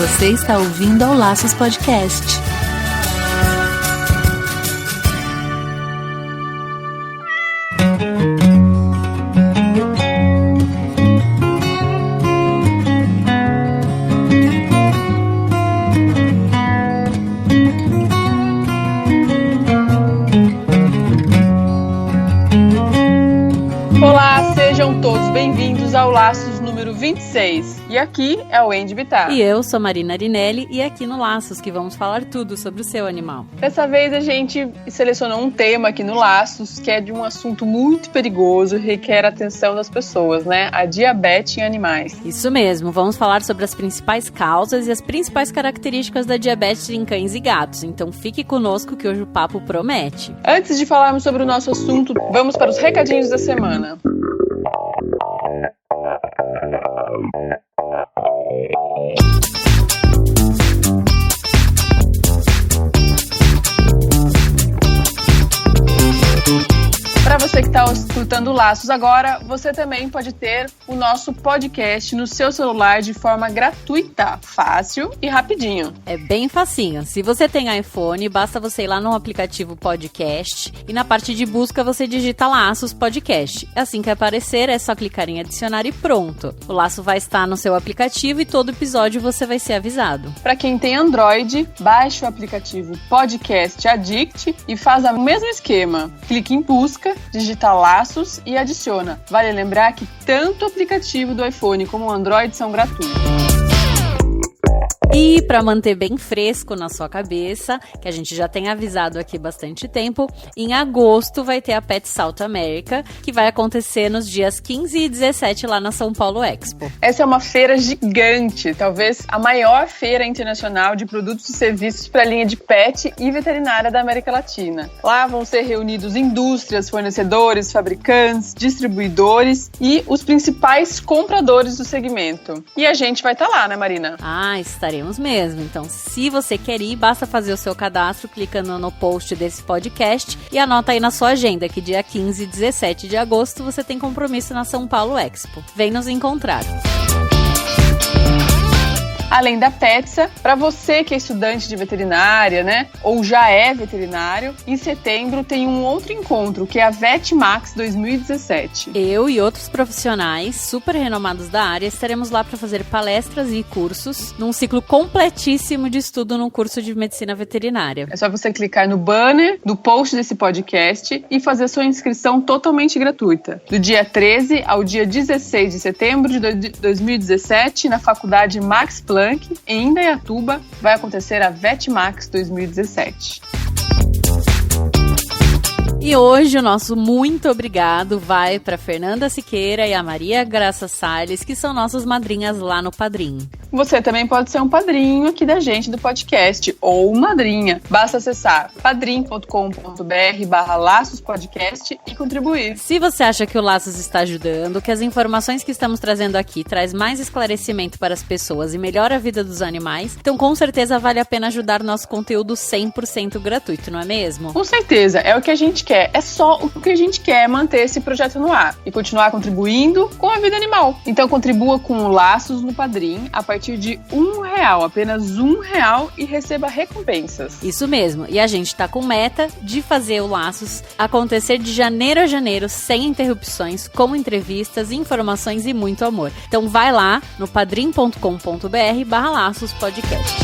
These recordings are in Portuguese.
Você está ouvindo ao Laços Podcast. Olá, sejam todos bem-vindos ao Laços número 26. E aqui é o Wendy Bittar. E eu sou Marina Arinelli e aqui no Laços que vamos falar tudo sobre o seu animal. Dessa vez a gente selecionou um tema aqui no Laços que é de um assunto muito perigoso e requer a atenção das pessoas, né? A diabetes em animais. Isso mesmo, vamos falar sobre as principais causas e as principais características da diabetes em cães e gatos. Então fique conosco que hoje o papo promete. Antes de falarmos sobre o nosso assunto, vamos para os recadinhos da semana. Para você que está escutando Laços agora, você também pode ter o nosso podcast no seu celular de forma gratuita, fácil e rapidinho. É bem facinho. Se você tem iPhone, basta você ir lá no aplicativo podcast e na parte de busca você digita Laços Podcast. Assim que aparecer, é só clicar em adicionar e pronto. O Laço vai estar no seu aplicativo e todo episódio você vai ser avisado. Para quem tem Android, baixe o aplicativo Podcast Addict e faz o mesmo esquema. Clique em busca, digita Laços e adiciona. Vale lembrar que tanto o aplicativo do iPhone como o Android são gratuitos. E para manter bem fresco na sua cabeça, que a gente já tem avisado aqui há bastante tempo, em agosto vai ter a Pet South America, que vai acontecer nos dias 15 e 17 lá na São Paulo Expo. Essa é uma feira gigante, talvez a maior feira internacional de produtos e serviços para a linha de pet e veterinária da América Latina. Lá vão ser reunidos indústrias, fornecedores, fabricantes, distribuidores e os principais compradores do segmento. E a gente vai estar lá, né, Marina? Ah, estaremos mesmo. Então, se você quer ir, basta fazer o seu cadastro clicando no post desse podcast e anota aí na sua agenda que dia 15 e 17 de agosto você tem compromisso na São Paulo Expo. Vem nos encontrar. Além da Petsa, para você que é estudante de veterinária, né, ou já é veterinário, em setembro tem um outro encontro, que é a VetMax 2017. Eu e outros profissionais super renomados da área estaremos lá para fazer palestras e cursos num ciclo completíssimo de estudo no curso de medicina veterinária. É só você clicar no banner do post desse podcast e fazer sua inscrição totalmente gratuita. Do dia 13 ao dia 16 de setembro de 2017, na Faculdade Max Planck, em Indaiatuba, vai acontecer a VetMax 2017. E hoje o nosso muito obrigado vai para Fernanda Siqueira e a Maria Graça Salles, que são nossas madrinhas lá no Padrim. Você também pode ser um padrinho aqui da gente do podcast, ou madrinha. Basta acessar padrim.com.br/laçospodcast e contribuir. Se você acha que o Laços está ajudando, que as informações que estamos trazendo aqui traz mais esclarecimento para as pessoas e melhora a vida dos animais, então com certeza vale a pena ajudar nosso conteúdo 100% gratuito, não é mesmo? Com certeza, é o que a gente quer. É só o que a gente quer, é manter esse projeto no ar e continuar contribuindo com a vida animal. Então contribua com o Laços no Padrim a partir de R$1, apenas R$1, e receba recompensas. Isso mesmo, e a gente tá com meta de fazer o Laços acontecer de janeiro a janeiro, sem interrupções, com entrevistas, informações e muito amor. Então vai lá no padrim.com.br/laçospodcast.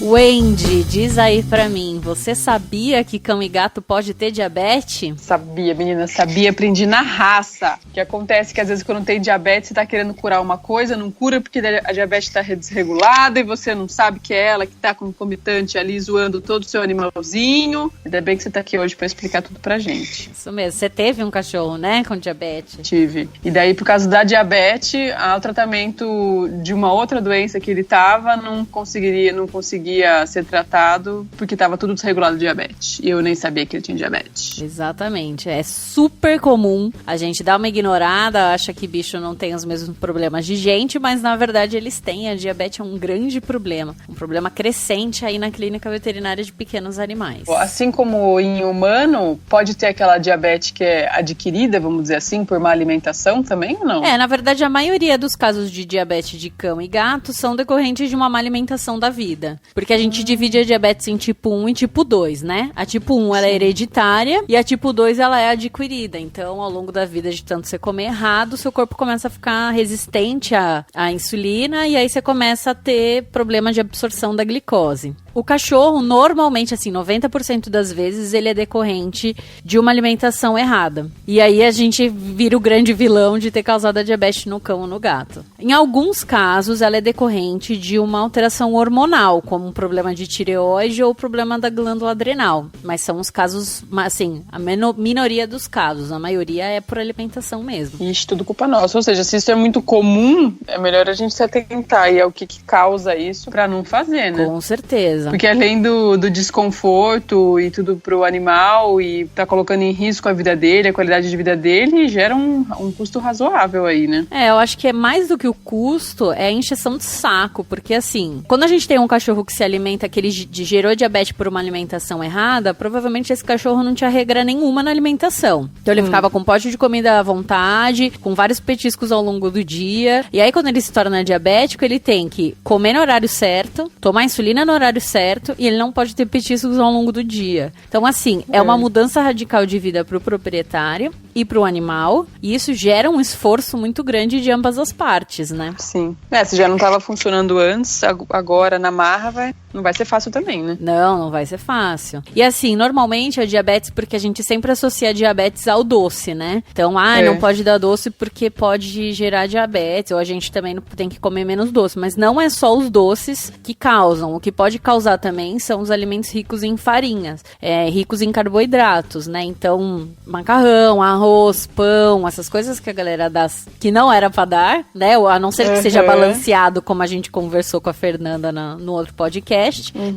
Wendy, diz aí pra mim, você sabia que cão e gato pode ter diabetes? Sabia, menina, sabia, aprendi na raça. O que acontece é que às vezes quando tem diabetes, você tá querendo curar uma coisa, não cura porque a diabetes tá desregulada e você não sabe que é ela que tá concomitante ali zoando todo o seu animalzinho. Ainda bem que você tá aqui hoje pra explicar tudo pra gente. Isso mesmo, você teve um cachorro, né, com diabetes? Tive. E daí, por causa da diabetes, o tratamento de uma outra doença que ele tava não conseguia ser tratado porque estava tudo desregulado de diabetes. E eu nem sabia que ele tinha diabetes. Exatamente. É super comum. A gente dá uma ignorada, acha que bicho não tem os mesmos problemas de gente, mas na verdade eles têm. A diabetes é um grande problema. Um problema crescente aí na clínica veterinária de pequenos animais. Assim como em humano, pode ter aquela diabetes que é adquirida, vamos dizer assim, por má alimentação também ou não? Na verdade, a maioria dos casos de diabetes de cão e gato são decorrentes de uma má alimentação da vida. Porque a gente divide a diabetes em tipo 1 e tipo 2, né? A tipo 1, ela é hereditária e a tipo 2, ela é adquirida. Então, ao longo da vida, de tanto você comer errado, seu corpo começa a ficar resistente à insulina e aí você começa a ter problema de absorção da glicose. O cachorro, normalmente, assim, 90% das vezes, ele é decorrente de uma alimentação errada. E aí a gente vira o grande vilão de ter causado a diabetes no cão ou no gato. Em alguns casos, ela é decorrente de uma alteração hormonal, como um problema de tireoide ou problema da glândula adrenal. Mas são os casos, assim, a minoria dos casos. A maioria é por alimentação mesmo. Ixi, tudo culpa nossa. Ou seja, se isso é muito comum, é melhor a gente se atentar aí ao que causa isso pra não fazer, né? Com certeza. Porque além do desconforto e tudo pro animal e tá colocando em risco a vida dele, a qualidade de vida dele, gera um custo razoável aí, né? Eu acho que é mais do que o custo, é a encheção de saco, porque assim, quando a gente tem um cachorro que se alimenta, que ele gerou diabetes por uma alimentação errada, provavelmente esse cachorro não tinha regra nenhuma na alimentação. Então ele ficava com um pote de comida à vontade, com vários petiscos ao longo do dia, e aí quando ele se torna diabético, ele tem que comer no horário certo, tomar insulina no horário certo, e ele não pode ter petiscos ao longo do dia. Então assim, é uma mudança radical de vida pro proprietário e pro animal, e isso gera um esforço muito grande de ambas as partes, né? Sim. Se já não estava funcionando antes, agora na marra não vai ser fácil também, né? Não vai ser fácil. E assim, normalmente a diabetes, porque a gente sempre associa a diabetes ao doce, né? Então, não pode dar doce porque pode gerar diabetes, ou a gente também tem que comer menos doce. Mas não é só os doces que causam. O que pode causar também são os alimentos ricos em farinhas, ricos em carboidratos, né? Então, macarrão, arroz, pão, essas coisas que a galera dá, que não era pra dar, né? A não ser que seja balanceado, como a gente conversou com a Fernanda no outro podcast.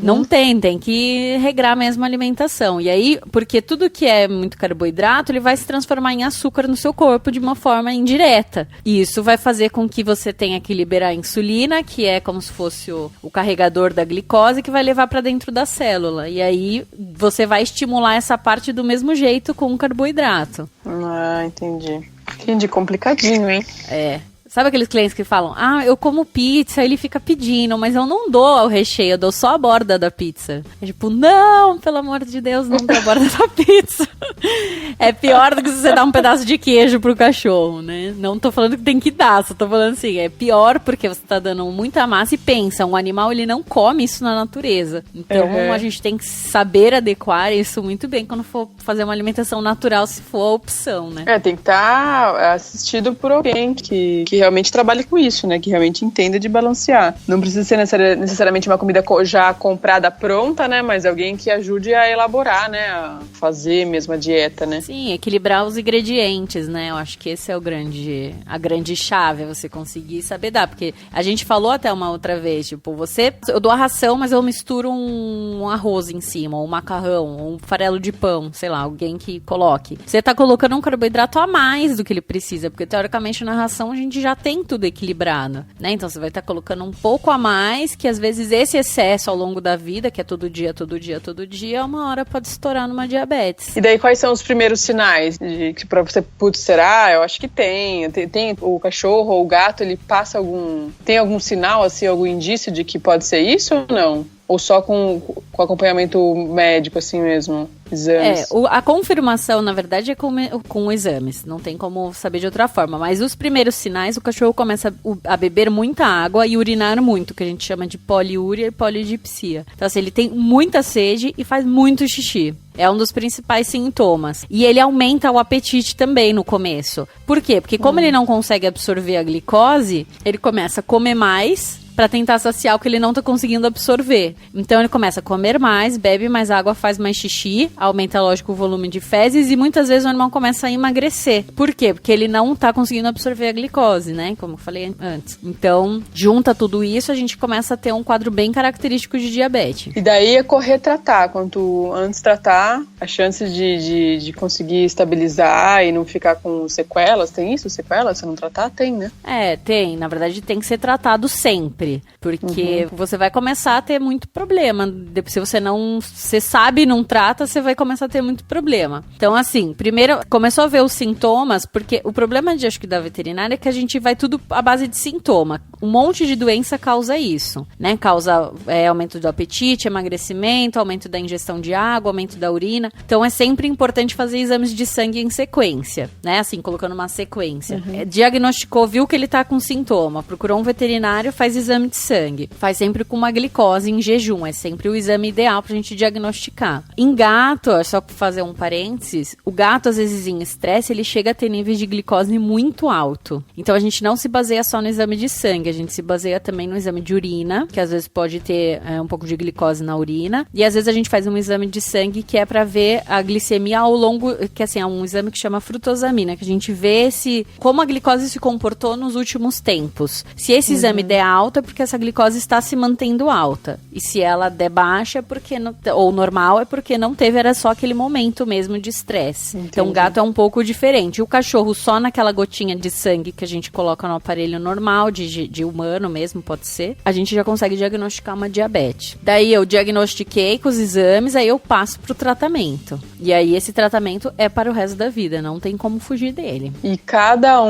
Não tem que regrar mesmo a alimentação. E aí, porque tudo que é muito carboidrato, ele vai se transformar em açúcar no seu corpo de uma forma indireta. E isso vai fazer com que você tenha que liberar a insulina, que é como se fosse o carregador da glicose, que vai levar para dentro da célula. E aí, você vai estimular essa parte do mesmo jeito com o carboidrato. Entendi. Entendi, complicadinho, hein? Sabe aqueles clientes que falam, eu como pizza, ele fica pedindo, mas eu não dou o recheio, eu dou só a borda da pizza. É tipo, não, pelo amor de Deus, não dê a borda da pizza. É pior do que se você dar um pedaço de queijo pro cachorro, né? Não tô falando que tem que dar, só tô falando assim, é pior porque você tá dando muita massa e pensa, um animal, ele não come isso na natureza. Então, a gente tem que saber adequar isso muito bem quando for fazer uma alimentação natural, se for a opção, né? Tem que estar assistido por alguém que realmente trabalhe com isso, né? Que realmente entenda de balancear. Não precisa ser necessariamente uma comida já comprada pronta, né? Mas alguém que ajude a elaborar, né? A fazer mesmo a dieta, né? Sim, equilibrar os ingredientes, né? Eu acho que esse é a grande chave, é você conseguir saber dar. Porque a gente falou até uma outra vez, tipo, eu dou a ração, mas eu misturo um arroz em cima, ou um macarrão, ou um farelo de pão, sei lá, alguém que coloque. Você tá colocando um carboidrato a mais do que ele precisa, porque teoricamente na ração a gente já tem tudo equilibrado, né? Então você vai estar colocando um pouco a mais, que às vezes esse excesso ao longo da vida, que é todo dia, uma hora pode estourar numa diabetes. E daí quais são os primeiros sinais de que pra você, será? Eu acho que tem o cachorro ou o gato, ele passa tem algum sinal, assim, algum indício de que pode ser isso ou não? Ou só com acompanhamento médico, assim mesmo? Exames? A confirmação, na verdade, é com exames. Não tem como saber de outra forma. Mas os primeiros sinais, o cachorro começa a beber muita água e urinar muito, que a gente chama de poliúria e polidipsia. Então, assim, ele tem muita sede e faz muito xixi. É um dos principais sintomas. E ele aumenta o apetite também no começo. Por quê? Porque como ele não consegue absorver a glicose, ele começa a comer mais pra tentar saciar o que ele não tá conseguindo absorver. Então ele começa a comer mais, bebe mais água, faz mais xixi, aumenta, lógico, o volume de fezes e muitas vezes o animal começa a emagrecer. Por quê? Porque ele não tá conseguindo absorver a glicose, né? Como eu falei antes. Então, junta tudo isso, a gente começa a ter um quadro bem característico de diabetes. E daí é correr tratar. Quanto antes tratar, a chance de conseguir estabilizar e não ficar com sequelas, tem isso? Sequelas? Se não tratar, tem, né? Tem. Na verdade, tem que ser tratado sempre. Porque você vai começar a ter muito problema. Se você sabe e não trata, você vai começar a ter muito problema. Então, assim, primeiro, começou a ver os sintomas, porque o problema acho que da veterinária é que a gente vai tudo à base de sintoma. Um monte de doença causa isso, né? Causa aumento do apetite, emagrecimento, aumento da ingestão de água, aumento da urina. Então, é sempre importante fazer exames de sangue em sequência, né? Assim, colocando uma sequência. Diagnosticou, viu que ele tá com sintoma, procurou um veterinário, faz exame de sangue. Faz sempre com uma glicose em jejum, é sempre o exame ideal pra gente diagnosticar. Em gato, só pra fazer um parênteses, o gato, às vezes, em estresse, ele chega a ter níveis de glicose muito alto. Então, a gente não se baseia só no exame de sangue, a gente se baseia também no exame de urina, que às vezes pode ter um pouco de glicose na urina, e às vezes a gente faz um exame de sangue que é pra ver a glicemia ao longo, que assim, é um exame que chama frutosamina, que a gente vê como a glicose se comportou nos últimos tempos. Se esse exame der alta, é porque essa glicose está se mantendo alta. E se ela der baixa, é porque ou normal, é porque não teve, era só aquele momento mesmo de estresse. Então, o gato é um pouco diferente. O cachorro, só naquela gotinha de sangue que a gente coloca no aparelho normal, de humano mesmo, pode ser, a gente já consegue diagnosticar uma diabetes. Daí, eu diagnostiquei com os exames, aí eu passo pro tratamento. E aí, esse tratamento é para o resto da vida, não tem como fugir dele. E cada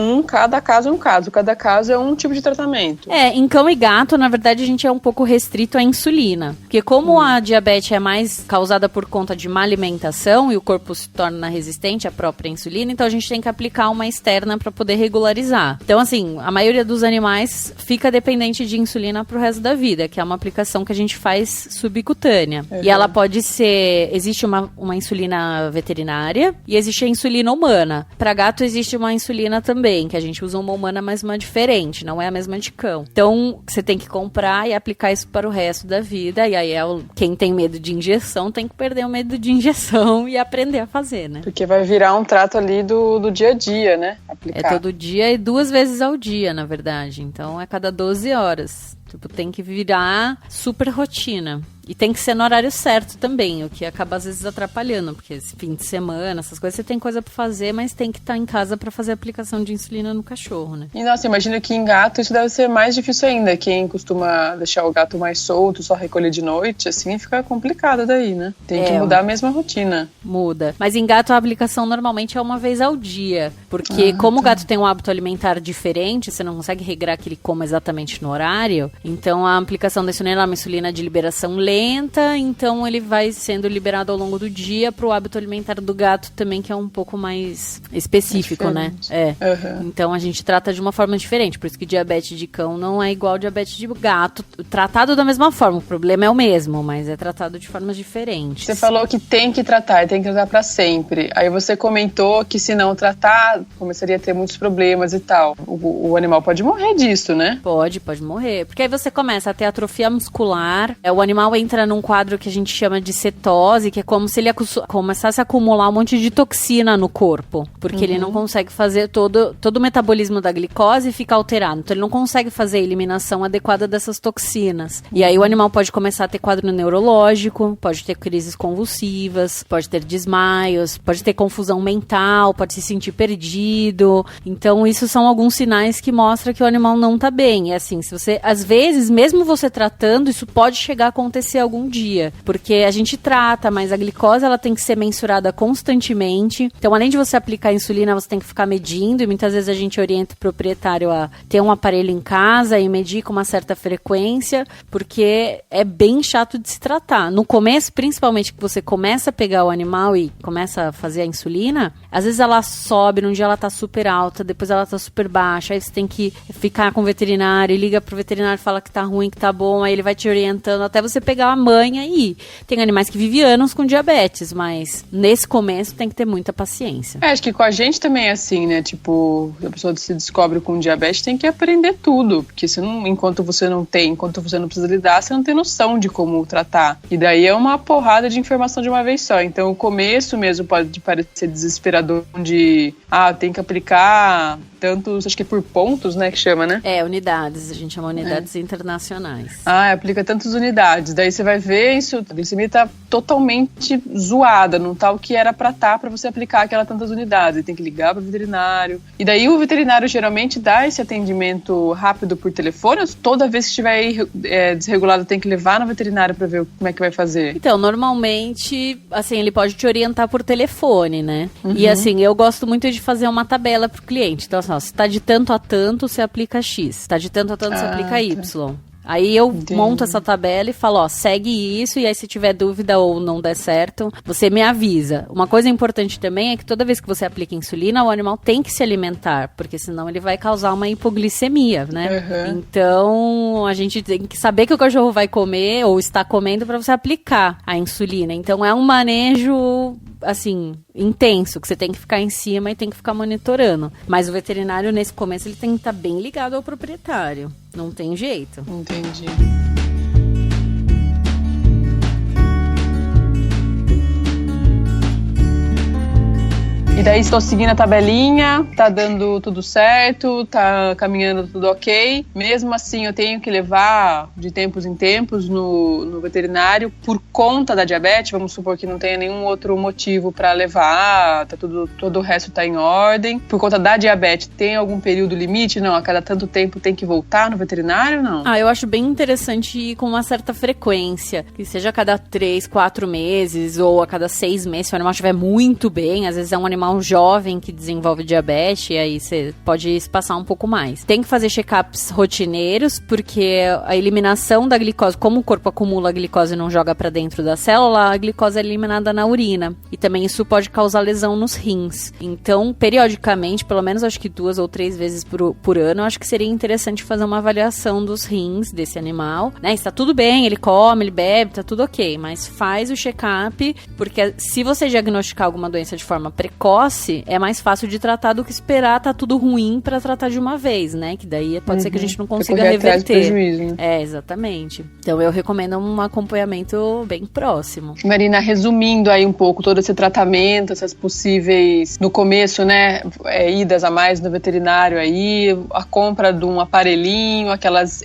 caso é um caso, cada caso é um tipo de tratamento. Em cão e gato, na verdade, a gente é um pouco restrito à insulina. Porque como a diabetes é mais causada por conta de má alimentação e o corpo se torna resistente à própria insulina, então a gente tem que aplicar uma externa para poder regularizar. Então, assim, a maioria dos animais fica dependente de insulina pro resto da vida, que é uma aplicação que a gente faz subcutânea. E ela pode ser... Existe uma insulina veterinária e existe a insulina humana. Para gato existe uma insulina também, que a gente usa uma humana, mas uma diferente, não é a mesma de cão. Então, você tem que comprar e aplicar isso para o resto da vida, e aí quem tem medo de injeção tem que perder o medo de injeção e aprender a fazer, né? Porque vai virar um trato ali do dia a dia, né? Aplicar. É todo dia e 2 vezes ao dia, na verdade. Então, é cada 12 horas. Tem que virar super rotina. E tem que ser no horário certo também, o que acaba às vezes atrapalhando, porque esse fim de semana, essas coisas, você tem coisa pra fazer, mas tem que estar em casa pra fazer a aplicação de insulina no cachorro, né? E nossa, imagino que em gato isso deve ser mais difícil ainda. Quem costuma deixar o gato mais solto, só recolher de noite, assim, fica complicado daí, né? Tem que mudar a mesma rotina. Muda. Mas em gato a aplicação normalmente é uma vez ao dia, porque como o gato tem um hábito alimentar diferente, você não consegue regrar que ele coma exatamente no horário, então a aplicação da insulina é uma insulina de liberação lenta, então ele vai sendo liberado ao longo do dia pro hábito alimentar do gato também, que é um pouco mais específico, né? Então a gente trata de uma forma diferente, por isso que diabetes de cão não é igual diabetes de gato, tratado da mesma forma, o problema é o mesmo, mas é tratado de formas diferentes. Você falou que tem que tratar, e tem que tratar pra sempre. Aí você comentou que se não tratar, começaria a ter muitos problemas e tal. O animal pode morrer disso, né? Pode morrer, porque aí você começa a ter atrofia muscular, o animal entra num quadro que a gente chama de cetose, que é como se ele começasse a acumular um monte de toxina no corpo, porque ele não consegue fazer todo o metabolismo da glicose fica alterado, então ele não consegue fazer a eliminação adequada dessas toxinas. E aí o animal pode começar a ter quadro neurológico, pode ter crises convulsivas, pode ter desmaios, pode ter confusão mental, pode se sentir perdido. Então isso são alguns sinais que mostram que o animal não tá bem. É assim, se você, às vezes, mesmo você tratando, isso pode chegar a acontecer algum dia, porque a gente trata, mas a glicose ela tem que ser mensurada constantemente. Então, além de você aplicar a insulina, você tem que ficar medindo, e muitas vezes a gente orienta o proprietário a ter um aparelho em casa e medir com uma certa frequência, porque é bem chato de se tratar. No começo, principalmente, que você começa a pegar o animal e começa a fazer a insulina, às vezes ela sobe, num dia ela tá super alta, depois ela tá super baixa, aí você tem que ficar com o veterinário, e liga pro veterinário, fala que tá ruim, que tá bom, aí ele vai te orientando até você pegar pegar a manha e ir. Tem animais que vivem anos com diabetes, mas nesse começo tem que ter muita paciência. Acho que com a gente também é assim, né? Tipo, a pessoa se descobre com diabetes, tem que aprender tudo, porque enquanto você não precisa lidar, você não tem noção de como tratar. E daí é uma porrada de informação de uma vez só. Então o começo mesmo pode parecer desesperador de, tem que aplicar tantos, acho que é por pontos, né, que chama, né? Unidades, a gente chama unidades internacionais. Aplica tantas unidades, daí você vai ver isso, a glicemia tá totalmente zoada, não tá o que era pra você aplicar aquelas tantas unidades, tem que ligar pro veterinário, e daí o veterinário geralmente dá esse atendimento rápido por telefone, ou toda vez que estiver desregulado tem que levar no veterinário pra ver como é que vai fazer? Então, normalmente, assim, ele pode te orientar por telefone, né? E assim, eu gosto muito de fazer uma tabela pro cliente, então assim, se tá de tanto a tanto, você aplica X. Se tá de tanto a tanto, você aplica Y. Aí eu monto essa tabela e falo, segue isso, e aí se tiver dúvida ou não der certo, você me avisa. Uma coisa importante também é que toda vez que você aplica insulina, o animal tem que se alimentar, porque senão ele vai causar uma hipoglicemia, né? Então, a gente tem que saber que o cachorro vai comer ou está comendo para você aplicar a insulina. Então, é um manejo, assim, intenso, que você tem que ficar em cima e tem que ficar monitorando. Mas o veterinário, nesse começo, ele tem que estar bem ligado ao proprietário. Não tem jeito. Entendi. E daí estou seguindo a tabelinha, tá dando tudo certo, tá caminhando tudo ok. Mesmo assim, eu tenho que levar de tempos em tempos no veterinário por conta da diabetes. Vamos supor que não tenha nenhum outro motivo para levar, todo o resto tá em ordem. Por conta da diabetes, tem algum período limite? Não, a cada tanto tempo tem que voltar no veterinário, não? Eu acho bem interessante ir com uma certa frequência, que seja a cada 3, 4 meses ou a cada 6 meses, se o animal estiver muito bem. Às vezes é um animal jovem que desenvolve diabetes, e aí você pode espaçar um pouco mais. Tem que fazer check-ups rotineiros, porque a eliminação da glicose, como o corpo acumula a glicose e não joga pra dentro da célula, a glicose é eliminada na urina. E também isso pode causar lesão nos rins. Então, periodicamente, pelo menos acho que 2 ou 3 vezes por ano, eu acho que seria interessante fazer uma avaliação dos rins desse animal, né? Está tudo bem, ele come, ele bebe, tá tudo ok, mas faz o check-up, porque se você diagnosticar alguma doença de forma precoce, é mais fácil de tratar do que esperar tá tudo ruim pra tratar de uma vez, né? Que daí pode ser que a gente não consiga reverter. Prejuízo, né? Exatamente. Então eu recomendo um acompanhamento bem próximo. Marina, resumindo aí um pouco todo esse tratamento, essas possíveis, no começo, né, idas a mais no veterinário aí, a compra de um aparelhinho, aquelas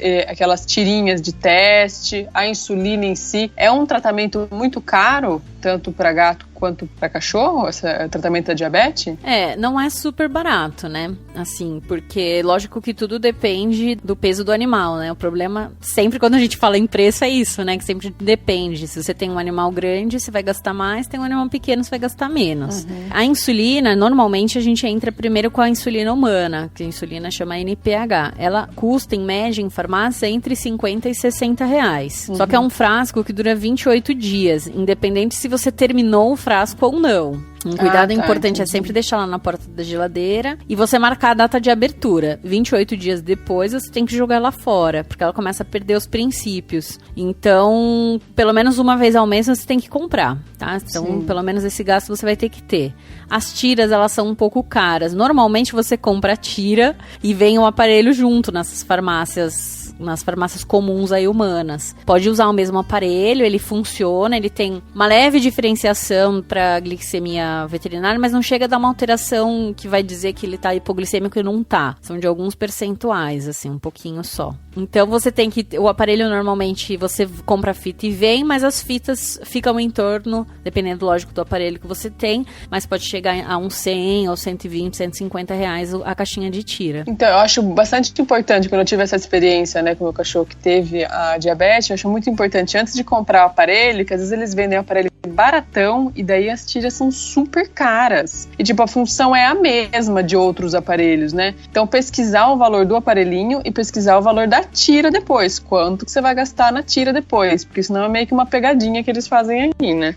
tirinhas de teste, a insulina em si, é um tratamento muito caro, tanto para gato quanto para cachorro, esse tratamento da diabetes? Não é super barato, né? Assim, porque lógico que tudo depende do peso do animal, né? O problema, sempre quando a gente fala em preço, é isso, né? Que sempre depende. Se você tem um animal grande, você vai gastar mais, tem um animal pequeno, você vai gastar menos. A insulina, normalmente a gente entra primeiro com a insulina humana, que a insulina chama NPH. Ela custa, em média, em farmácia, entre 50 e 60 reais. Só que é um frasco que dura 28 dias, independente se você terminou o frasco ou não. Um cuidado importante é sempre deixar lá na porta da geladeira e você marcar a data de abertura. 28 dias depois você tem que jogar ela fora, porque ela começa a perder os princípios. Então, pelo menos uma vez ao mês você tem que comprar, tá? Então, pelo menos esse gasto você vai ter que ter. As tiras, elas são um pouco caras. Normalmente você compra a tira e vem o aparelho junto nas farmácias comuns aí humanas. Pode usar o mesmo aparelho, ele funciona, ele tem uma leve diferenciação para glicemia veterinária, mas não chega a dar uma alteração que vai dizer que ele tá hipoglicêmico e não tá. São de alguns percentuais, assim, um pouquinho só. Então você tem que... O aparelho normalmente você compra a fita e vem, mas as fitas ficam em torno, dependendo, lógico, do aparelho que você tem, mas pode chegar a uns 100 ou 120, 150 reais a caixinha de tira. Então, eu acho bastante importante, quando eu tive essa experiência, né, com o meu cachorro que teve a diabetes, eu acho muito importante, antes de comprar o aparelho, que às vezes eles vendem o aparelho baratão, e daí as tiras são super caras. E tipo, a função é a mesma de outros aparelhos, né? Então pesquisar o valor do aparelhinho e pesquisar o valor da tira depois. Quanto que você vai gastar na tira depois, porque senão é meio que uma pegadinha que eles fazem aí, né?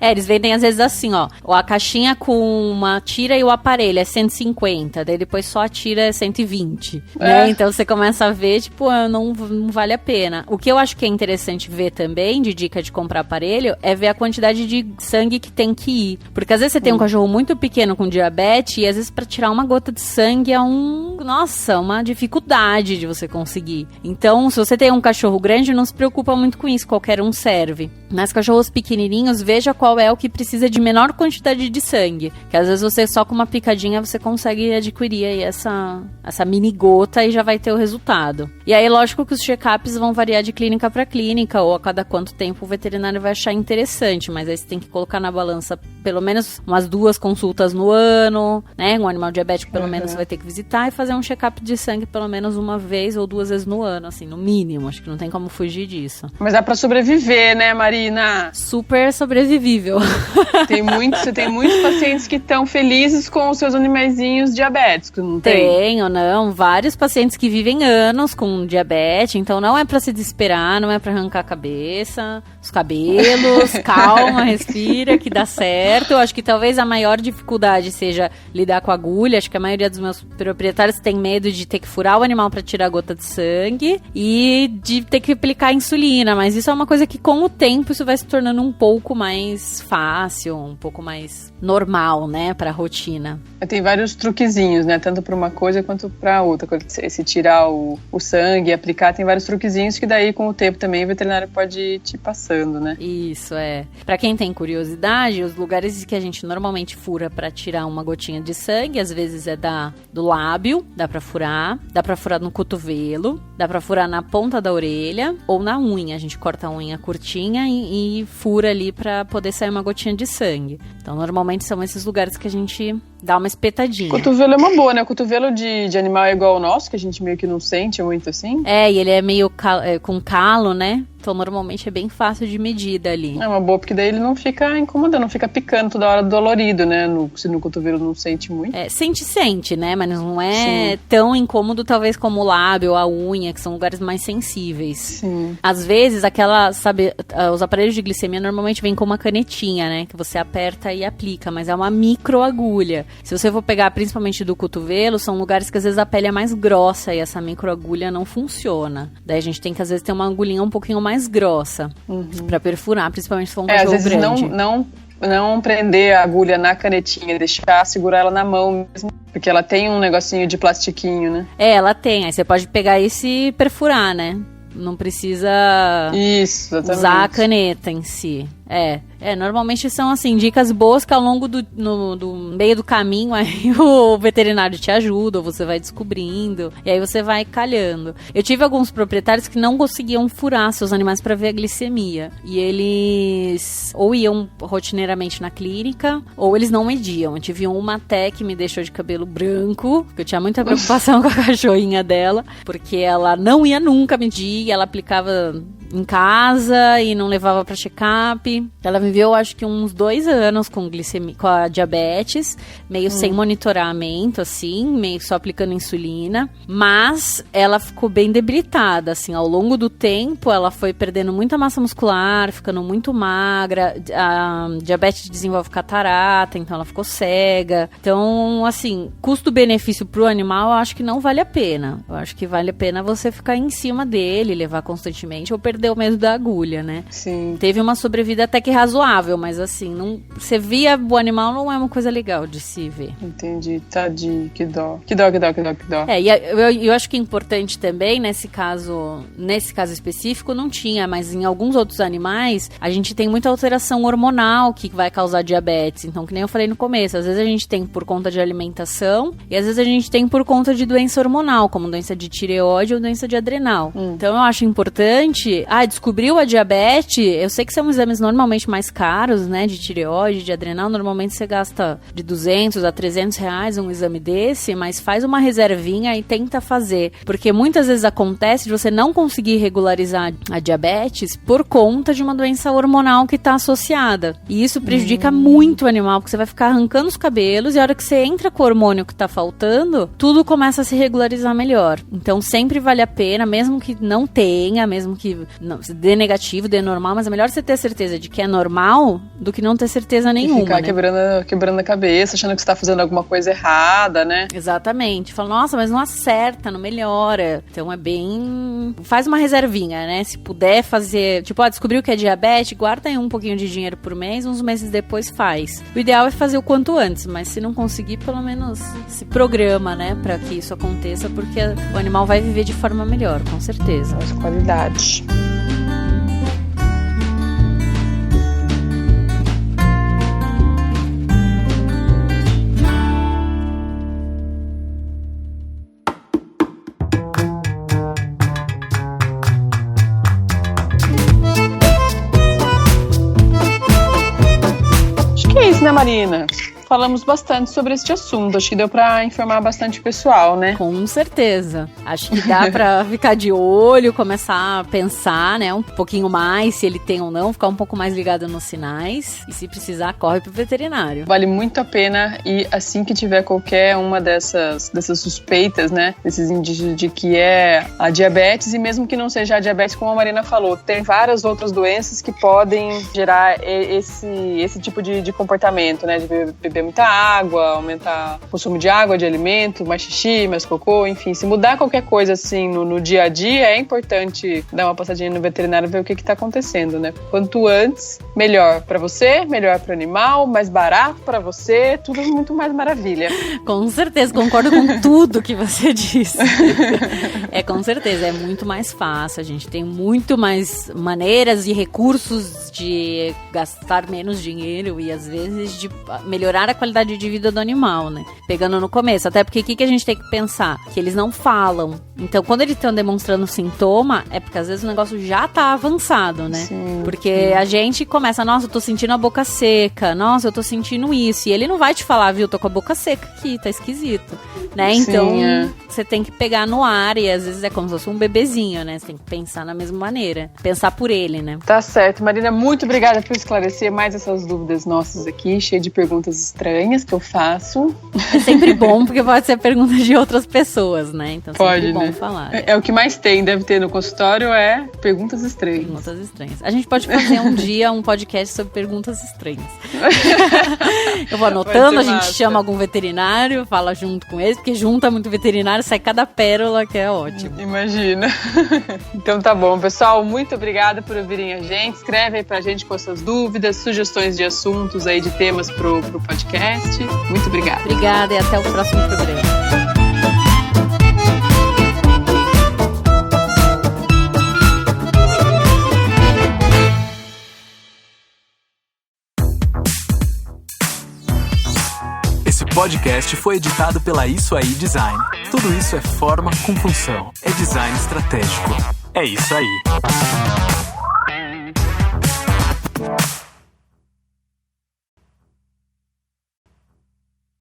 Eles vendem às vezes assim, ó, a caixinha com uma tira e o aparelho é 150, daí depois só a tira é 120, né? Então você começa a ver, tipo, não vale a pena. O que eu acho que é interessante ver também, de dica de comprar aparelho, é ver a quantidade de sangue que tem que ir. Porque às vezes você tem um cachorro muito pequeno com diabetes e às vezes pra tirar uma gota de sangue é uma dificuldade de você conseguir. Então, se você tem um cachorro grande, não se preocupa muito com isso, qualquer um serve. Nas cachorros pequenininhos, veja qual é o que precisa de menor quantidade de sangue. Que às vezes você só com uma picadinha você consegue adquirir aí essa mini gota e já vai ter o resultado. E aí, lógico que os check-ups vão variar de clínica para clínica, ou a cada quanto tempo o veterinário vai achar interessante, mas aí você tem que colocar na balança pelo menos umas 2 consultas no ano, né? Um animal diabético pelo menos você vai ter que visitar e fazer um check-up de sangue pelo menos uma vez ou 2 vezes no ano, assim, no mínimo. Acho que não tem como fugir disso. Mas dá pra sobreviver, né, Marina? Super sobrevivível. Você tem muitos pacientes que estão felizes com os seus animaizinhos diabéticos, não tem? Tenho, não. Vários pacientes que vivem anos com diabetes, então não é pra se desesperar, não é pra arrancar a cabeça, os cabelos, calma, respira, que dá certo. Eu acho que talvez a maior dificuldade seja lidar com a agulha. Acho que a maioria dos meus proprietários tem medo de ter que furar o animal pra tirar a gota de sangue e de ter que aplicar insulina, mas isso é uma coisa que com o tempo isso vai se tornando um pouco mais fácil, um pouco mais normal, né, pra rotina. Tem vários truquezinhos, né, tanto pra uma coisa quanto pra outra. Quando se tirar o sangue e aplicar, tem vários truquezinhos que daí com o tempo também o veterinário pode ir te passando, né? Isso, Pra quem tem curiosidade, os lugares que a gente normalmente fura pra tirar uma gotinha de sangue, às vezes é do lábio, dá pra furar no cotovelo, dá pra furar na ponta da orelha ou na unha. A gente corta a unha curtinha e fura ali pra poder sair uma gotinha de sangue. Então, normalmente são esses lugares que a gente dá uma espetadinha. Cotovelo é uma boa, né? O cotovelo de animal é igual ao nosso, que a gente meio que não sente muito assim. E ele é meio com calo, né? Então, normalmente é bem fácil de medida ali. É uma boa, porque daí ele não fica incomodando, não fica picando toda hora dolorido, né? Se no cotovelo não sente muito. Sente, né? Mas não é tão incômodo, talvez, como o lábio ou a unha, que são lugares mais sensíveis. Sim. Às vezes, os aparelhos de glicemia normalmente vêm com uma canetinha, né? Que você aperta e aplica, mas é uma microagulha. Se você for pegar principalmente do cotovelo, são lugares que às vezes a pele é mais grossa e essa microagulha não funciona. Daí a gente tem que às vezes ter uma agulhinha um pouquinho mais grossa pra perfurar, principalmente se for um cachorro grande. Às vezes não prender a agulha na canetinha, deixar segurar ela na mão mesmo, porque ela tem um negocinho de plastiquinho, né? Ela tem, aí você pode pegar isso e perfurar, né? Não precisa usar a caneta em si. Normalmente são assim, dicas boas que ao longo do meio do caminho aí o veterinário te ajuda, ou você vai descobrindo, e aí você vai calhando. Eu tive alguns proprietários que não conseguiam furar seus animais para ver a glicemia, e eles ou iam rotineiramente na clínica, ou eles não mediam. Eu tive uma até que me deixou de cabelo branco, porque eu tinha muita preocupação com a cachorrinha dela, porque ela não ia nunca medir, ela aplicava em casa e não levava pra check-up. Ela viveu, acho que uns 2 anos com glicemia, com a diabetes, meio sem monitoramento, assim, meio só aplicando insulina, mas ela ficou bem debilitada, assim, ao longo do tempo ela foi perdendo muita massa muscular, ficando muito magra, a diabetes desenvolve catarata, então ela ficou cega. Então, assim, custo-benefício pro animal, eu acho que não vale a pena. Eu acho que vale a pena você ficar em cima dele, levar constantemente, ou perder o medo da agulha, né? Sim. Teve uma sobrevida até que razoável, mas assim, você via o animal não é uma coisa legal de se ver. Entendi, tadinho, que dó. Que dó. E eu acho que é importante também, nesse caso específico, não tinha, mas em alguns outros animais, a gente tem muita alteração hormonal que vai causar diabetes. Então, que nem eu falei no começo, às vezes a gente tem por conta de alimentação e às vezes a gente tem por conta de doença hormonal, como doença de tireoide ou doença de adrenal. Então, eu acho importante descobriu a diabetes, eu sei que são exames normalmente mais caros, né, de tireoide, de adrenal, normalmente você gasta de 200 a 300 reais um exame desse, mas faz uma reservinha e tenta fazer, porque muitas vezes acontece de você não conseguir regularizar a diabetes por conta de uma doença hormonal que está associada, e isso prejudica muito o animal, porque você vai ficar arrancando os cabelos e a hora que você entra com o hormônio que tá faltando, tudo começa a se regularizar melhor. Então sempre vale a pena, mesmo que não tenha, mesmo que não, dê negativo, dê normal, mas é melhor você ter certeza de que é normal do que não ter certeza nenhuma. E ficar, né? quebrando a cabeça, achando que você tá fazendo alguma coisa errada, né? Exatamente. Fala, nossa, mas não acerta, não melhora. Então é bem... Faz uma reservinha, né? Se puder fazer... Tipo, descobriu que é diabetes, guarda aí um pouquinho de dinheiro por mês, uns meses depois faz. O ideal é fazer o quanto antes, mas se não conseguir, pelo menos se programa, né? Pra que isso aconteça, porque o animal vai viver de forma melhor, com certeza. Mais qualidade. Acho que é isso, né, Marina? Falamos bastante sobre este assunto. Acho que deu pra informar bastante o pessoal, né? Com certeza. Acho que dá pra ficar de olho, começar a pensar, né, um pouquinho mais se ele tem ou não, ficar um pouco mais ligado nos sinais e se precisar, corre pro veterinário. Vale muito a pena e assim que tiver qualquer uma dessas suspeitas, né, desses indícios de que é a diabetes, e mesmo que não seja a diabetes, como a Marina falou, tem várias outras doenças que podem gerar esse tipo de comportamento, né, de beber muita água, aumentar o consumo de água, de alimento, mais xixi, mais cocô, enfim, se mudar qualquer coisa assim no dia a dia, é importante dar uma passadinha no veterinário e ver o que está acontecendo, né? Quanto antes, melhor para você, melhor para o animal, mais barato para você, tudo muito mais maravilha. Com certeza, concordo com tudo que você disse. Com certeza, é muito mais fácil, a gente tem muito mais maneiras e recursos de gastar menos dinheiro e às vezes de melhorar a qualidade de vida do animal, né? Pegando no começo, até porque o que a gente tem que pensar? Que eles não falam. Então, quando eles estão demonstrando sintoma, é porque às vezes o negócio já tá avançado, né? Sim, porque a gente começa, nossa, eu tô sentindo a boca seca, nossa, eu tô sentindo isso. E ele não vai te falar, viu, tô com a boca seca aqui, tá esquisito, né? Então, você tem que pegar no ar e às vezes é como se fosse um bebezinho, né? Você tem que pensar na mesma maneira. Pensar por ele, né? Tá certo. Marina, muito obrigada por esclarecer mais essas dúvidas nossas aqui, cheio de perguntas estranhas que eu faço. É sempre bom, porque pode ser pergunta de outras pessoas, né? Então pode, sempre bom né? falar. É o que mais deve ter no consultório, perguntas estranhas. Perguntas estranhas. A gente pode fazer um dia um podcast sobre perguntas estranhas. Eu vou anotando, a gente chama algum veterinário, fala junto com eles, porque junta muito veterinário, sai cada pérola que é ótimo. Imagina. Então tá bom, pessoal, muito obrigada por ouvirem a gente. Escreve aí pra gente com suas dúvidas, sugestões de assuntos aí, de temas pro podcast. Muito obrigada. Obrigada e até o próximo programa. Esse podcast foi editado pela Isso Aí Design. Tudo isso é forma com função. É design estratégico. É isso aí.